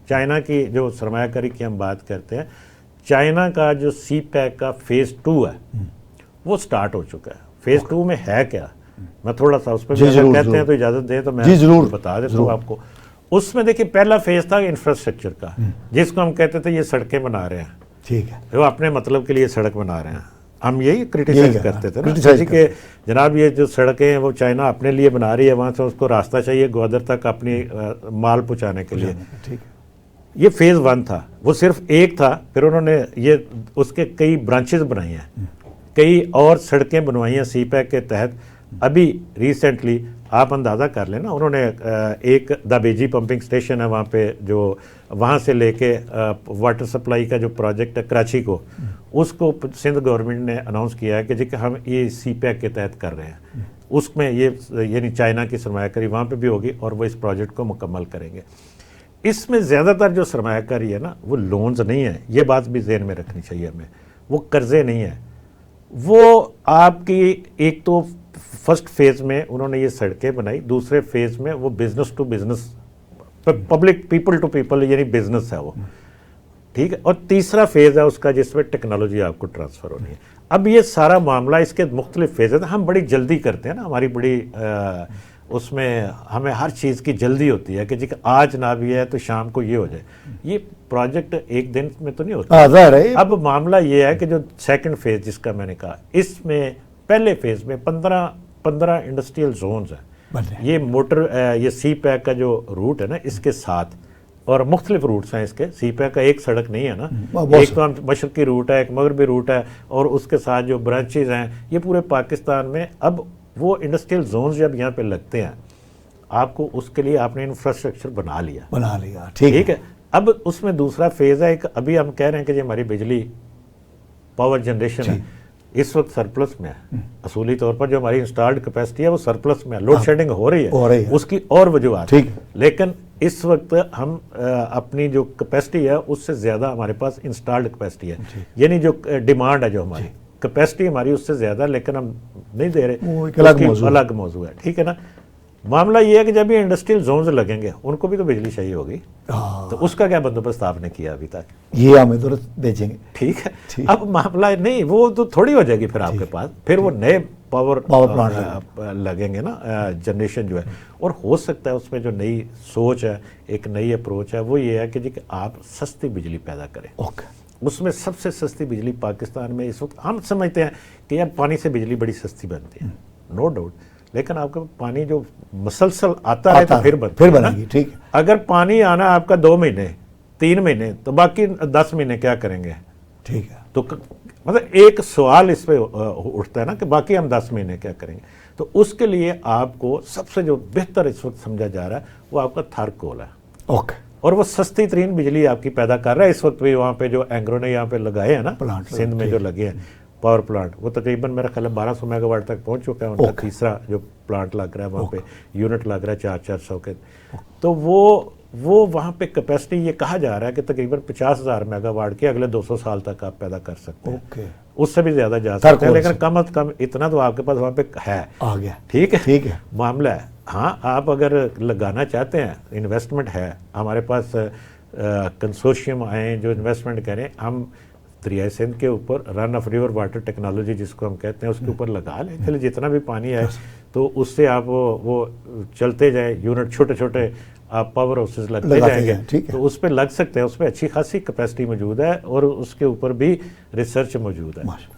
China کی جو سرمایہ کاری کی ہم بات کرتے ہیں، چائنا کا جو سی پیک کا فیز 2 ہے وہ سٹارٹ ہو چکا ہے. فیز 2 میں ہے کیا، میں تھوڑا سا اس پہ کہتے ہیں تو اجازت دیں تو میں بتا دیتا ہوں آپ کو. اس میں دیکھیے پہلا فیز تھا انفراسٹرکچر کا، جس کو ہم کہتے تھے یہ سڑکیں بنا رہے ہیں، ٹھیک ہے، وہ اپنے مطلب کے لیے سڑک بنا رہے ہیں. ہم یہی کرٹیسائز کرتے تھے نا کہ جناب یہ جو سڑکیں ہیں وہ چائنا اپنے لیے بنا رہی ہے، وہاں سے اس کو راستہ چاہیے گوادر تک اپنی مال پہنچانے کے لیے. یہ فیز 1 تھا، وہ صرف ایک تھا. پھر انہوں نے یہ اس کے کئی برانچز بنائی ہیں، کئی اور سڑکیں بنوائی ہیں سی پیک کے تحت. ابھی ریسنٹلی آپ اندازہ کر لیں نا، انہوں نے ایک دابیجی پمپنگ اسٹیشن ہے وہاں پہ، جو وہاں سے لے کے واٹر سپلائی کا جو پروجیکٹ ہے کراچی کو، اس کو سندھ گورنمنٹ نے اناؤنس کیا ہے کہ جی کہ ہم یہ سی پیک کے تحت کر رہے ہیں. اس میں یہ یعنی چائنا کی سرمایہ کاری وہاں پہ بھی ہوگی اور وہ اس پروجیکٹ کو مکمل کریں گے. اس میں زیادہ تر جو سرمایہ کاری ہے نا وہ لونز نہیں ہے، یہ بات بھی ذہن میں رکھنی چاہیے ہمیں. وہ قرضے نہیں ہیں، وہ آپ کی ایک تو فرسٹ فیز میں انہوں نے یہ سڑکیں بنائی، دوسرے فیز میں وہ business to business, public people to people یعنی بزنس ہے وہ، ٹھیک ہے، اور تیسرا فیز ہے اس کا جس میں ٹیکنالوجی آپ کو ٹرانسفر ہونی ہے. اب یہ سارا معاملہ اس کے مختلف فیز ہیں. ہم بڑی جلدی کرتے ہیں نا، ہماری بڑی اس میں ہمیں ہر چیز کی جلدی ہوتی ہے کہ جی کہ آج نہ بھی ہے تو شام کو یہ ہو جائے. یہ پروجیکٹ ایک دن میں تو نہیں ہوتا. اب معاملہ یہ ہے کہ جو سیکنڈ فیز جس کا میں نے کہا، اس میں پہلے فیز میں 15 انڈسٹریل زونز ہیں. یہ موٹر یہ سی پیک کا جو روٹ ہے نا اس کے ساتھ، اور مختلف روٹس ہیں اس کے، سی پیک کا ایک سڑک نہیں ہے نا، ایک تو مشرقی روٹ ہے، ایک مغربی روٹ ہے، اور اس کے ساتھ جو برانچز ہیں یہ پورے پاکستان میں. اب وہ انڈسٹریل زونز جب یہاں پہ لگتے ہیں آپ کو، اس کے لیے آپ نے انفراسٹرکچر بنا لیا، ٹھیک ہے. اب اس میں دوسرا فیز ہے، ابھی ہم کہہ رہے ہیں کہ یہ ہماری بجلی پاور جنریشن ہے اس وقت سرپلس میں ہے. اصولی طور پر جو ہماری انسٹالڈ کیپیسٹی ہے وہ سرپلس میں ہے، لوڈ شیڈنگ ہو رہی ہے، اس کی اور وجوہات ہیں، لیکن اس وقت ہم اپنی جو کیپیسٹی ہے اس سے زیادہ ہمارے پاس انسٹالڈ کیپیسٹی ہے. یعنی جو ڈیمانڈ ہے جو ہماری کیپیسٹی ہماری اس سے زیادہ، لیکن ہم نہیں دے رہے، الگ موضوع ہے، ٹھیک ہے نا. معاملہ یہ ہے کہ جب یہ انڈسٹریل زونز لگیں گے ان کو بھی تو بجلی چاہیے ہوگی، تو اس کا کیا بندوبست آپ نے کیا ابھی تک؟ یہ ہمیں ضرورت بیچیں گے، ٹھیک ہے. اب معاملہ نہیں، وہ تو تھوڑی ہو جائے گی پھر آپ کے پاس، پھر وہ نئے پاور پلانٹ لگیں گے نا، جنریشن جو ہے. اور ہو سکتا ہے اس میں جو نئی سوچ ہے، ایک نئی اپروچ ہے، وہ یہ ہے کہ جی کہ آپ سستی بجلی پیدا کریں. اس میں سب سے سستی بجلی پاکستان میں اس وقت ہم سمجھتے ہیں کہ یار پانی سے بجلی بڑی سستی بنتی ہے، نو ڈاؤٹ، لیکن آپ کا پانی جو مسلسل آتا ہے تو پھر بنے گی، ٹھیک ہے. اگر پانی آنا آپ کا 2 مہینے 3 مہینے تو باقی 10 مہینے کیا کریں گے، ٹھیک ہے. تو مطلب ایک سوال اس پہ اٹھتا ہے نا کہ باقی ہم 10 مہینے کیا کریں گے. تو اس کے لیے آپ کو سب سے جو بہتر اس وقت سمجھا جا رہا ہے وہ آپ کا تھر کول ہے، اور وہ سستی ترین بجلی آپ کی پیدا کر رہا ہے اس وقت بھی. وہاں پہ جو اینگرو نے یہاں پہ لگائے ہیں نا سندھ میں جو لگے ہیں پاور پلانٹ، وہ تقریباً میرا خیال ہے 1200 میگا واٹ تک پہنچ چکا ہے. ان کا تیسرا جو پلانٹ لگ رہا ہے وہاں پہ یونٹ لگ رہا ہے 400 کے. تو وہ وہاں پہ کیپیسٹی یہ کہا جا رہا ہے کہ تقریباً 50,000 میگا واٹ کی اگلے 200 سال تک آپ پیدا کر سکتے ہیں. اس سے بھی زیادہ جا سکتے ہیں، لیکن کم از کم اتنا تو آپ کے پاس وہاں پہ ہے، ٹھیک ہے. معاملہ ہے ہاں، آپ اگر لگانا چاہتے ہیں، انویسٹمنٹ ہے ہمارے پاس، کنسورشیم آئیں جو انویسٹمنٹ کریں. ہم دریائے سندھ کے اوپر رن آف ریور واٹر ٹیکنالوجی جس کو ہم کہتے ہیں اس کے اوپر لگا لیں، چلے جتنا بھی پانی آئے تو اس سے آپ وہ چلتے جائیں، یونٹ چھوٹے چھوٹے آپ پاور ہاؤسز لگتے جائیں گے تو اس پہ لگ سکتے ہیں. اس پہ اچھی خاصی کیپیسٹی موجود ہے اور اس کے اوپر بھی ریسرچ موجود ہے.